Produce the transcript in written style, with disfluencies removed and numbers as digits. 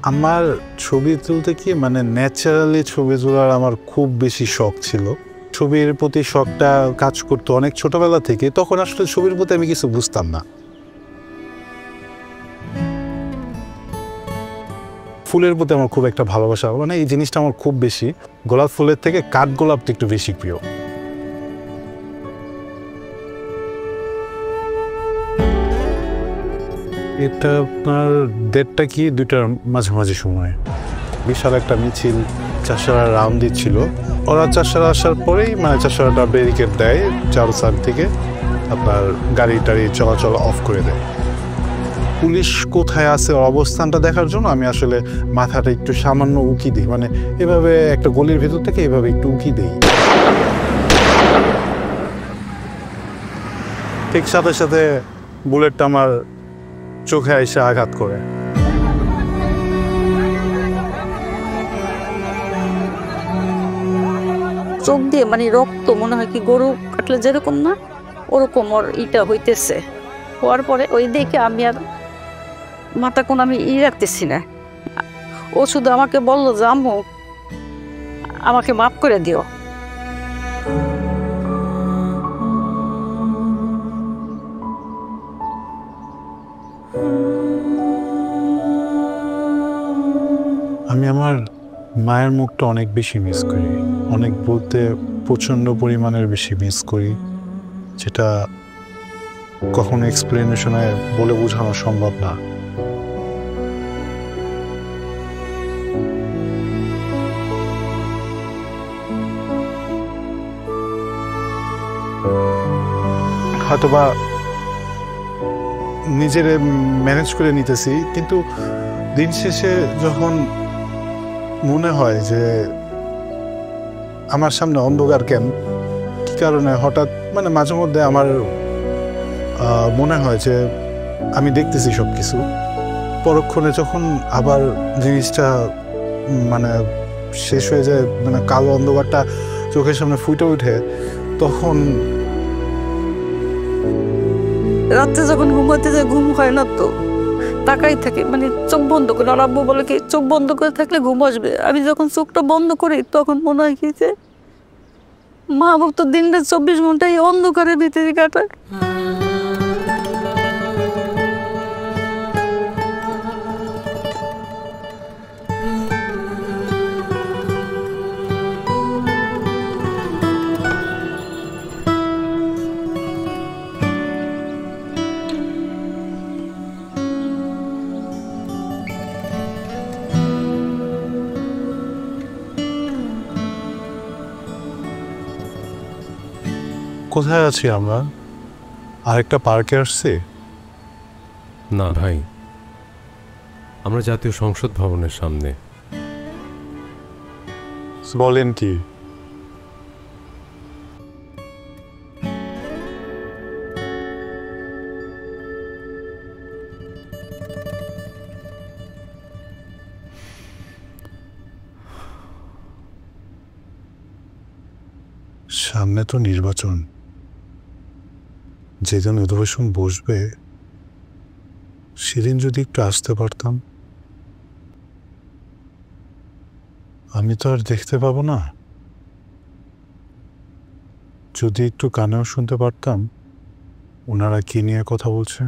আমার ছবি তুলতে কি মানে ন্যাচারালি ছবি তোলার আমার খুব বেশি শখ ছিল। ছবির প্রতি শখটা কাজ করতো অনেক ছোটবেলা থেকে। তখন আসলে ছবির প্রতি আমি কিছু বুঝতাম না। ফুলের প্রতি আমার খুব একটা ভালোবাসা, মানে এই জিনিসটা আমার খুব বেশি। গোলাপ ফুলের থেকে কাঠগোলাপটা একটু বেশি প্রিয়। এটা আপনার 1:30টা কি 2টার মাঝামাঝি সময় বিশাল একটা মিছিল চাষারা রাউন্ড দিচ্ছিল। ওরা চাষারা আসার পরেই মানে চাষারাটা ব্যারিকেড দেয় চারো সাইড থেকে, আপনার গাড়ি টাড়ি চলাচল অফ করে দেয়। পুলিশ কোথায় আছে অবস্থানটা দেখার জন্য আমি আসলে মাথাটা একটু সামান্য উকি দিই, মানে এভাবে একটা গলির ভেতর থেকে এভাবে একটু উকি দিই। ঠিক সাথে সাথে বুলেটটা আমার চোখে এসে আঘাত করে। চোখ দিয়ে মানে রক্ত মনে হয় কি গরু কাটলে যেরকম না ওরকম ওর ইটা হইতেছে। হওয়ার পরে ওই দেখে আমি আর মাথা কোন আমি রাখতেছি না। ও শুধু আমাকে বললো যে আম্মু আমাকে মাফ করে দিও। আমি আমার মায়ের মুখটা অনেক বেশি মিস করি, অনেক বলতে প্রচণ্ড পরিমাণের বেশি মিস করি, যেটা কখনো এক্সপ্লেনেশনে বলে বোঝানো সম্ভব না। হয়তোবা নিজের ম্যানেজ করে নিতেছি, কিন্তু দিন শেষে যখন মনে হয় যে আমার সামনে অন্ধকার কেন, কি কারণে হঠাৎ মানে মাঝে মধ্যে আমার মনে হয় যে আমি দেখতেছি সব কিছু, পরক্ষণে যখন আবার জিনিসটা মানে শেষ হয়ে যায়, মানে কালো অন্ধকারটা চোখের সামনে ফুটে ওঠে, তখন রাত্রে যখন ঘুমাতে যায় ঘুম হয় না, তো তাকাই থাকে মানে চোখ বন্ধ করে। আর আব্বু বলে কি চোখ বন্ধ করে থাকলে ঘুম আসবে। আমি যখন চোখটা বন্ধ করি তখন মনে হয় কি যে মা বাবা তো দিনটা 24 ঘন্টা এই অন্ধকারের ভিতরে কাটায়। কোথায় আছি আমরা? আরেকটা পার্কে আসছি? না ভাই, আমরা জাতীয় সংসদ ভবনের সামনে। বলেন কি? সামনে তো নির্বাচন, যেদিন অধিবেশন বসবে সেদিন যদি একটু আসতে পারতাম। আমি তো আর দেখতে পাবো না, যদি একটু কানেও শুনতে পারতাম ওনারা কি নিয়ে কথা বলছে।